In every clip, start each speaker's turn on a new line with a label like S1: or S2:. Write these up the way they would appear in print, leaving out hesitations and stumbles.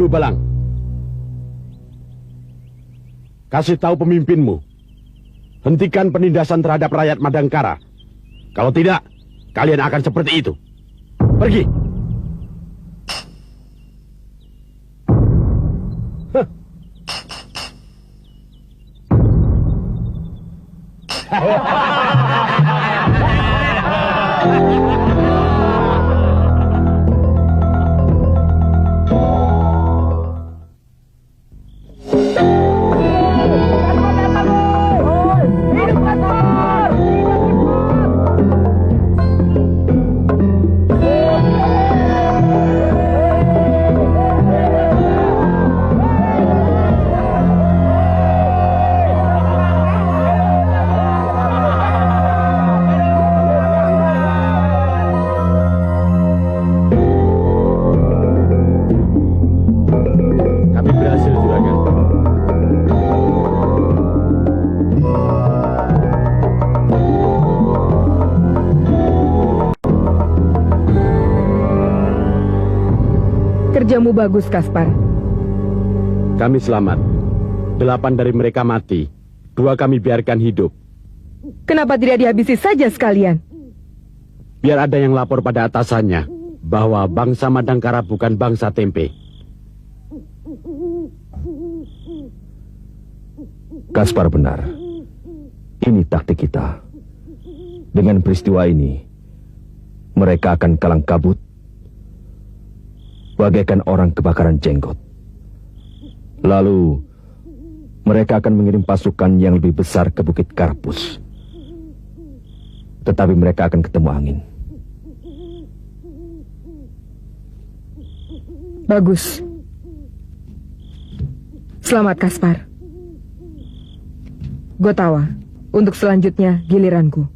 S1: Hulu Balang. Kasih tahu pemimpinmu. Hentikan penindasan terhadap rakyat Madangkara. Kalau tidak, kalian akan seperti itu. Pergi.
S2: Kerjamu bagus, Kaspar.
S1: Kami selamat. 8 dari mereka mati. 2 kami biarkan hidup.
S2: Kenapa tidak dihabisi saja sekalian?
S1: Biar ada yang lapor pada atasannya bahwa bangsa Madangkara bukan bangsa tempe.
S3: Kaspar benar. Ini taktik kita. Dengan peristiwa ini, mereka akan kalang kabut bagaikan orang kebakaran jenggot. Lalu, mereka akan mengirim pasukan yang lebih besar ke Bukit Karpus. Tetapi mereka akan ketemu angin.
S2: Bagus. Selamat, Kaspar. Gotawa, untuk selanjutnya giliranku.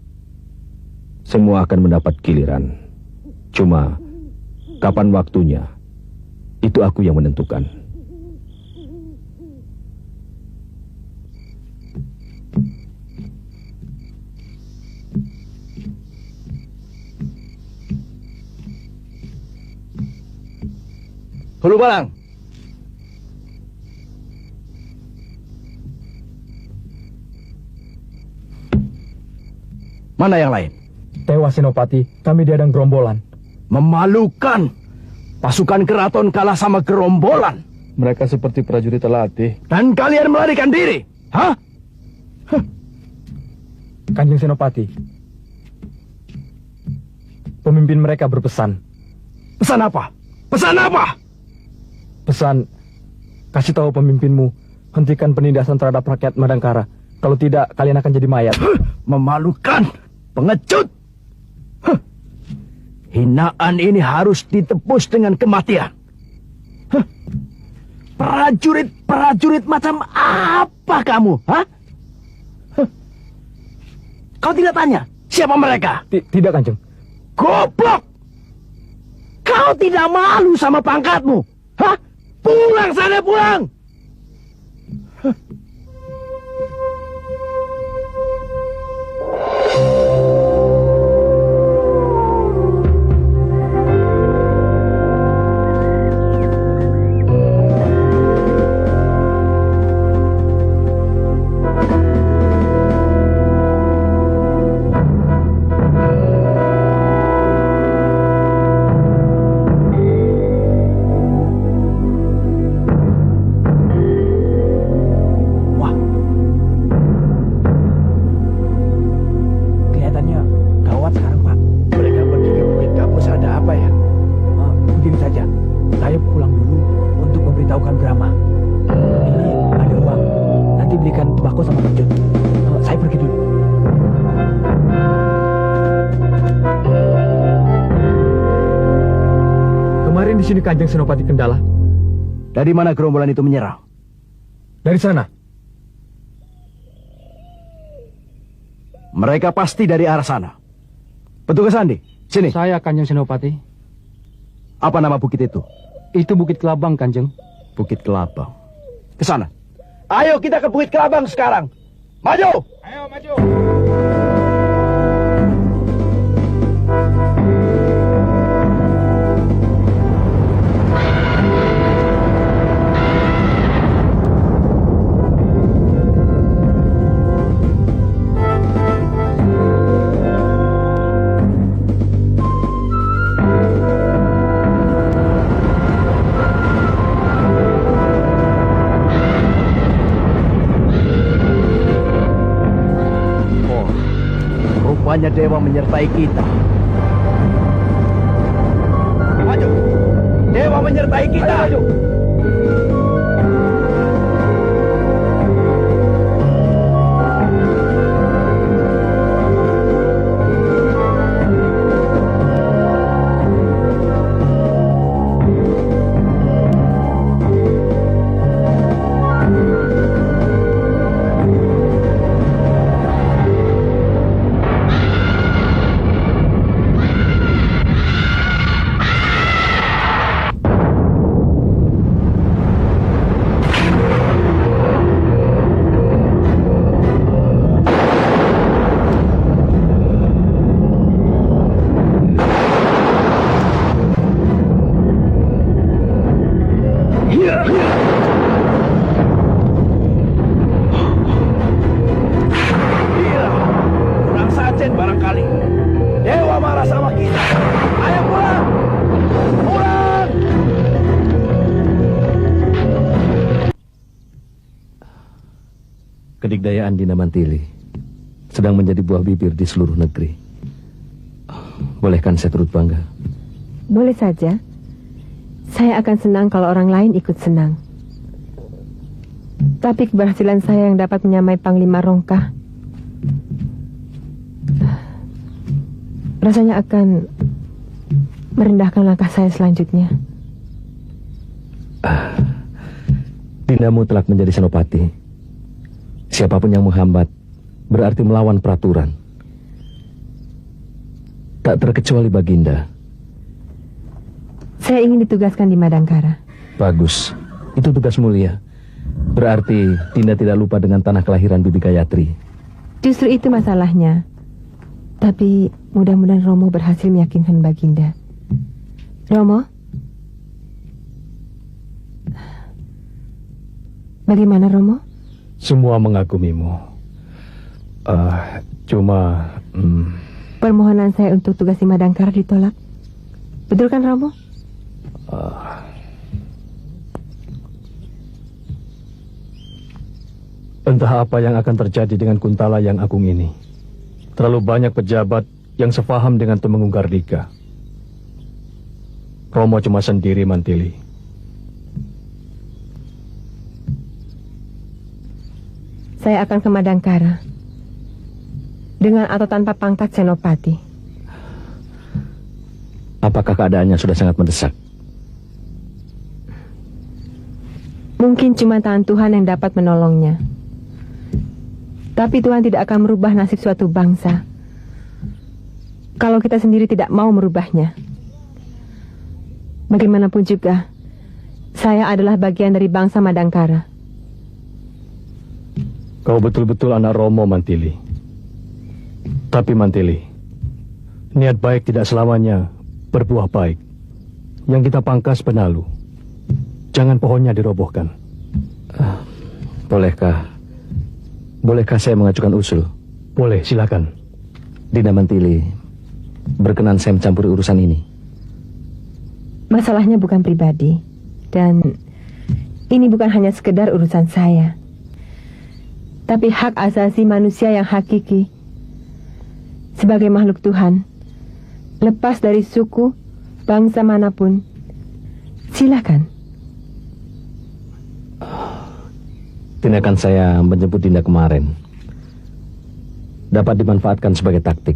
S3: Semua akan mendapat giliran. Cuma, kapan waktunya, itu aku yang menentukan.
S4: Hulu Balang. Mana yang lain?
S5: Tewas Senopati, kami diadang gerombolan.
S4: Memalukan. Pasukan keraton kalah sama gerombolan.
S5: Mereka seperti prajurit terlatih.
S4: Dan kalian melarikan diri? Hah?
S5: Kanjeng Senopati, pemimpin mereka berpesan.
S4: Pesan apa? Pesan apa?
S5: Pesan, kasih tahu pemimpinmu, hentikan penindasan terhadap rakyat Madangkara. Kalau tidak, kalian akan jadi mayat.
S4: Memalukan. Pengecut. Hinaan ini harus ditebus dengan kematian. Prajurit macam apa kamu? Hah? Kau tidak tanya siapa mereka?
S5: Tidak, Kanjeng.
S4: Goblok! Kau tidak malu sama pangkatmu? Hah? Pulang sana, pulang!
S5: Di sini Kanjeng Senopati Kendala.
S4: Dari mana gerombolan itu menyerang?
S5: Dari sana.
S4: Mereka pasti dari arah sana. Petugas Andi, sini.
S5: Saya Kanjeng Senopati.
S4: Apa nama bukit itu?
S5: Itu Bukit Kelabang, Kanjeng.
S4: Bukit Kelabang. Ke sana. Ayo kita ke Bukit Kelabang sekarang. Maju!
S5: Ayo maju!
S4: Rupanya dewa menyertai kita. Maju! Dewa menyertai kita! Maju! Kurang sajen barangkali. Dewa marah sama kita. Ayo pulang! Pulang!
S3: Kedikdayaan Dina Mantili sedang menjadi buah bibir di seluruh negeri. Bolehkan saya turut bangga?
S6: Boleh saja. Saya akan senang kalau orang lain ikut senang. Tapi keberhasilan saya yang dapat menyamai Panglima Rongkah rasanya akan merendahkan langkah saya selanjutnya.
S3: Dindamu telah menjadi senopati. Siapapun yang menghambat berarti melawan peraturan. Tak terkecuali Baginda.
S6: Saya ingin ditugaskan di Madangkara.
S3: Bagus, itu tugas mulia. Berarti Dinda tidak lupa dengan tanah kelahiran Bibi Gayatri.
S6: Justru itu masalahnya. Tapi mudah-mudahan Romo berhasil meyakinkan Baginda. Romo? Bagaimana Romo?
S5: Semua mengagumimu. Cuma...
S6: Permohonan saya untuk tugas di Madangkara ditolak. Betul kan Romo?
S5: Entah apa yang akan terjadi dengan Kuntala yang agung ini. Terlalu banyak pejabat yang sepaham dengan Temenggung Gardika. Romo cuma sendiri Mantili.
S6: Saya akan ke Madangkara. Dengan atau tanpa pangkat senopati.
S3: Apakah keadaannya sudah sangat mendesak?
S6: Mungkin cuma tangan Tuhan yang dapat menolongnya. Tapi Tuhan tidak akan merubah nasib suatu bangsa kalau kita sendiri tidak mau merubahnya. Bagaimanapun juga, saya adalah bagian dari bangsa Madangkara.
S5: Kau betul-betul anak Romo Mantili. Tapi Mantili, niat baik tidak selamanya berbuah baik. Yang kita pangkas penalu. Jangan pohonnya dirobohkan.
S3: Bolehkah saya mengajukan usul?
S5: Boleh, silakan.
S3: Dina Mantili berkenan saya mencampuri urusan ini.
S6: Masalahnya bukan pribadi. Dan ini bukan hanya sekedar urusan saya. Tapi hak asasi manusia yang hakiki. Sebagai makhluk Tuhan, lepas dari suku, bangsa manapun, silakan.
S3: Tindakan saya menjemput Dinda kemarin dapat dimanfaatkan sebagai taktik.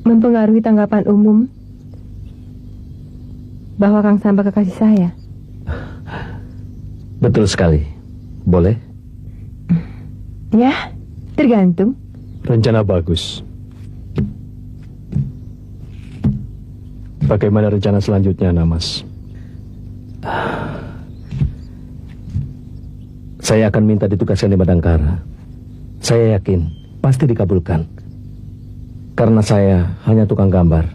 S6: Mempengaruhi tanggapan umum bahwa Kang Samba kekasih saya.
S3: Betul sekali. Boleh?
S6: Ya, tergantung.
S5: Rencana bagus. Bagaimana rencana selanjutnya, Namas?
S3: Saya akan minta ditugaskan di Madangkara. Saya yakin pasti dikabulkan. Karena saya hanya tukang gambar.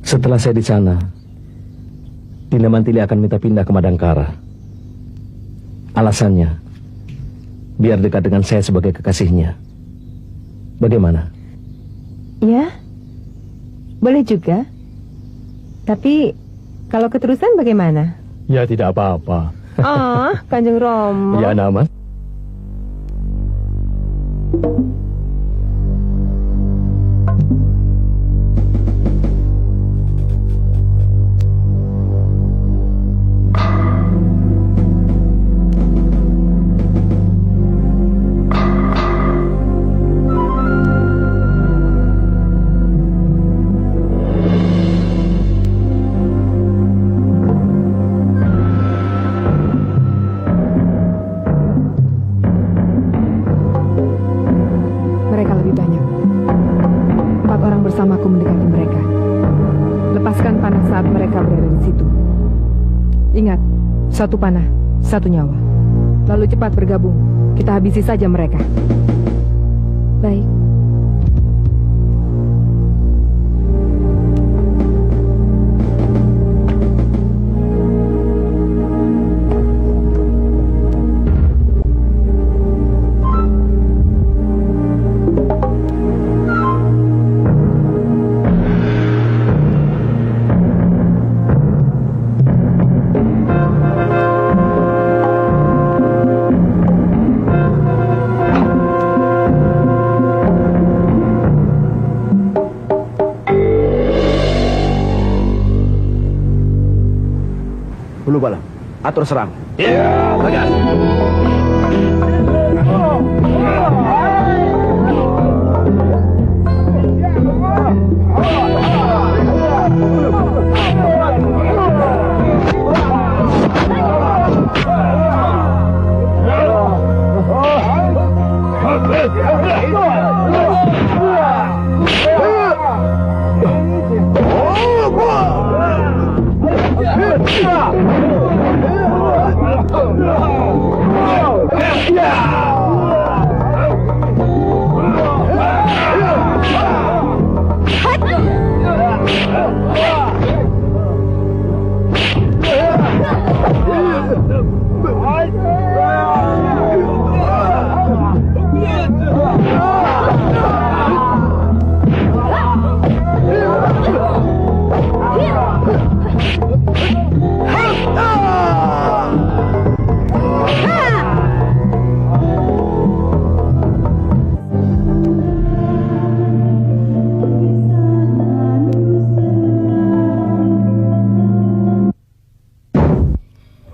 S3: Setelah saya di sana, Dinda Mantili akan minta pindah ke Madangkara. Alasannya, biar dekat dengan saya sebagai kekasihnya. Bagaimana?
S6: Ya, boleh juga. Tapi kalau keterusan bagaimana?
S5: Ya tidak apa-apa.
S6: Ah, Kanjeng Romo.
S5: Ya, Namas.
S2: Mereka lebih banyak. 4 orang bersamaku mendekati mereka. Lepaskan panah saat mereka berada di situ. Ingat, 1 panah, 1 nyawa. Lalu cepat bergabung. Kita habisi saja mereka. Baik.
S4: Hulu Balang, atur serang.
S1: Ya, Ragas.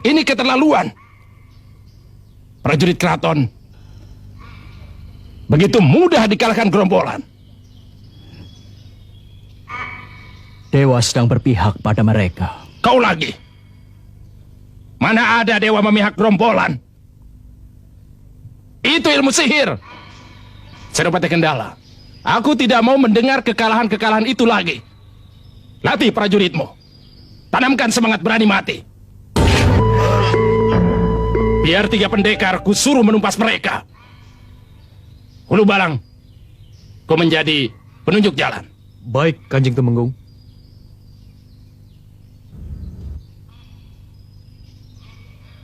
S7: Ini keterlaluan. Prajurit keraton begitu mudah dikalahkan gerombolan.
S5: Dewa sedang berpihak pada mereka.
S7: Kau lagi. Mana ada dewa memihak gerombolan? Itu ilmu sihir. Senopati Kendala, aku tidak mau mendengar kekalahan-kekalahan itu lagi. Latih prajuritmu. Tanamkan semangat berani mati. Biar 3 pendekar kusuruh menumpas mereka. Hulu Balang, kau menjadi penunjuk jalan.
S5: Baik, Kanjeng Tumenggung.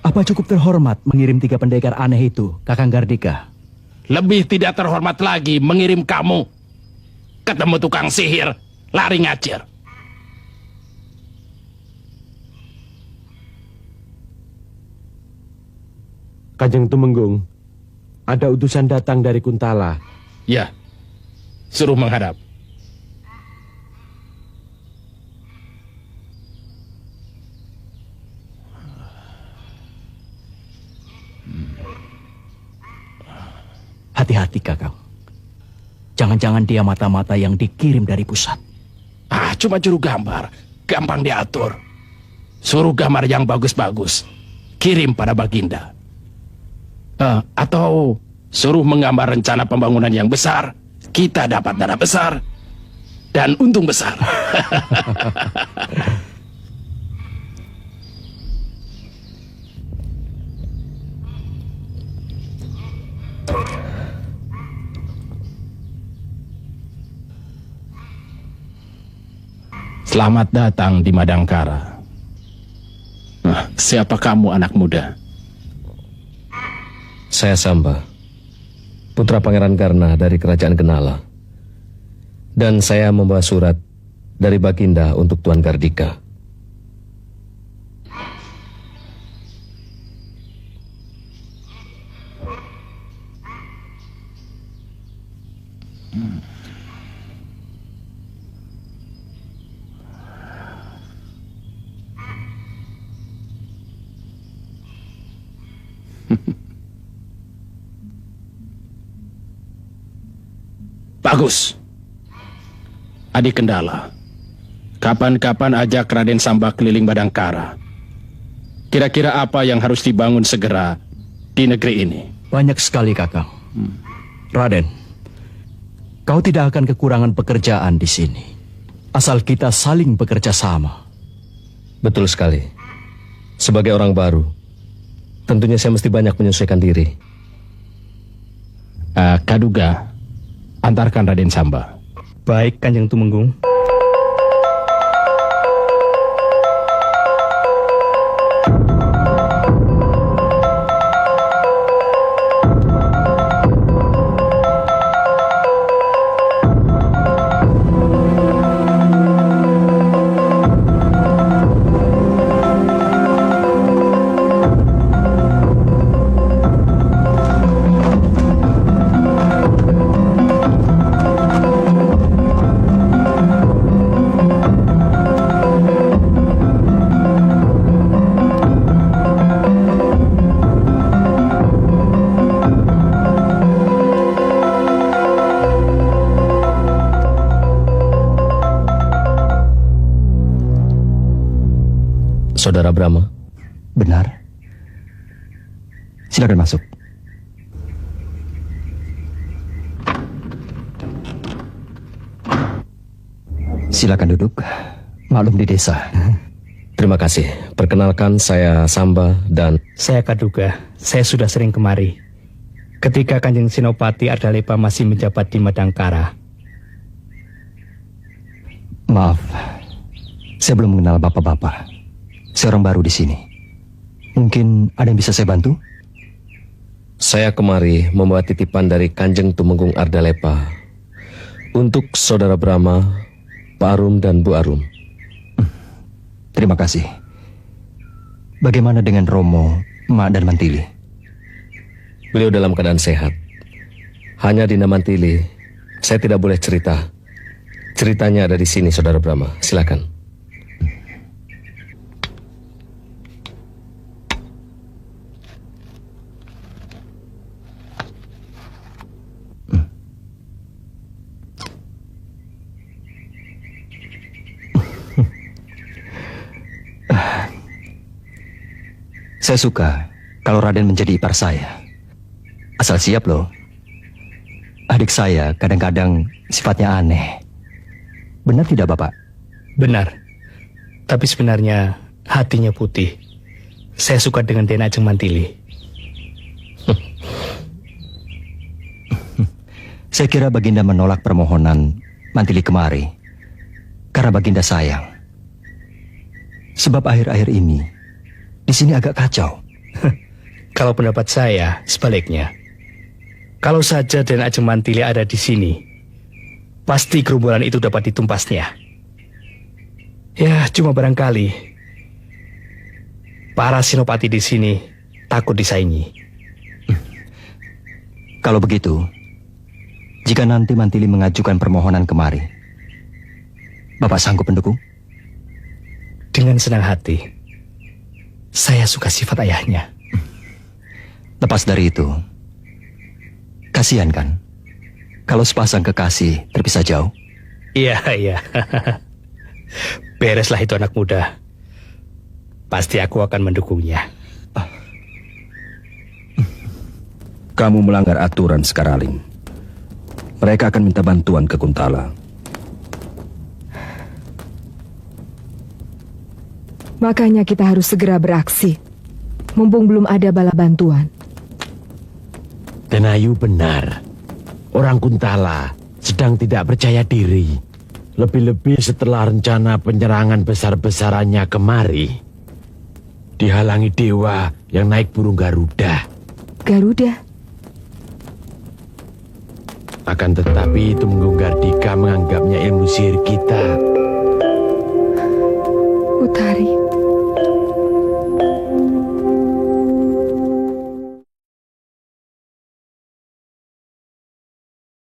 S5: Apa cukup terhormat mengirim 3 pendekar aneh itu, Kakang Gardika?
S7: Lebih tidak terhormat lagi mengirim kamu ketemu tukang sihir lari ngacir.
S1: Kanjeng Tumenggung, ada utusan datang dari Kuntala.
S7: Ya, suruh menghadap.
S5: Hati-hati, Kakang. Jangan-jangan dia mata-mata yang dikirim dari pusat.
S7: Cuma juru gambar, gampang diatur. Suruh gambar yang bagus-bagus, kirim pada Baginda. Atau suruh menggambar rencana pembangunan yang besar, kita dapat dana besar dan untung besar. Selamat datang di Madangkara. Siapa kamu, anak muda?
S3: Saya Samba, putra Pangeran Karna dari Kerajaan Genala. Dan saya membawa surat dari Baginda untuk Tuan Gardika.
S7: Bagus. Adik Kendala, kapan-kapan ajak Raden Samba keliling Madangkara. Kira-kira apa yang harus dibangun segera di negeri ini?
S5: Banyak sekali, Kakang. Raden, kau tidak akan kekurangan pekerjaan di sini. Asal kita saling bekerja sama.
S3: Betul sekali. Sebagai orang baru, tentunya saya mesti banyak menyesuaikan diri.
S7: Kaduga, antarkan Raden Samba.
S5: Baik, Kanjeng Tumenggung.
S3: Saudara Brahma.
S8: Benar. Silakan masuk. Silakan duduk. Maklum di desa.
S3: Terima kasih. Perkenalkan, saya Samba dan...
S5: Saya Kaduga. Saya sudah sering kemari. Ketika Kanjeng Senopati Ardalepa masih menjabat di Madangkara.
S8: Maaf, saya belum mengenal bapak-bapak. Saya orang baru di sini. Mungkin ada yang bisa saya bantu?
S3: Saya kemari membawa titipan dari Kanjeng Tumenggung Ardalepa untuk Saudara Brahma, Pak Arum, dan Bu Arum.
S8: Terima kasih. Bagaimana dengan Romo, Mak, dan Mantili?
S3: Beliau dalam keadaan sehat. Hanya Dinda Mantili, saya tidak boleh cerita. Ceritanya ada di sini, Saudara Brahma. Silakan.
S8: Saya suka kalau Raden menjadi ipar saya. Asal siap loh. Adik saya kadang-kadang sifatnya aneh. Benar tidak, Bapak?
S5: Benar. Tapi sebenarnya hatinya putih. Saya suka dengan Den Ajeng Mantili.
S8: Saya kira Baginda menolak permohonan Mantili kemari karena Baginda sayang. Sebab akhir-akhir ini di sini agak kacau.
S5: Kalau pendapat saya, sebaliknya. Kalau saja Den Ajeng Mantili ada di sini, pasti gerombolan itu dapat ditumpasnya. Ya, cuma barangkali para senopati di sini takut disaingi.
S8: Kalau begitu, jika nanti Mantili mengajukan permohonan kemari, Bapak sanggup mendukung?
S5: Dengan senang hati. Saya suka sifat ayahnya.
S8: Lepas dari itu, kasihan kan kalau sepasang kekasih terpisah jauh?
S5: Iya, iya. Bereslah itu anak muda. Pasti aku akan mendukungnya.
S9: Kamu melanggar aturan, Sekaraling. Mereka akan minta bantuan ke Kuntala.
S2: Makanya kita harus segera beraksi. Mumpung belum ada bala bantuan.
S1: Tenayu benar. Orang Kuntala sedang tidak percaya diri. Lebih-lebih setelah rencana penyerangan besar-besarannya kemari. Dihalangi dewa yang naik burung Garuda.
S2: Garuda?
S1: Akan tetapi Tumenggung Gardika menganggapnya ilmu sihir kita.
S2: Utari.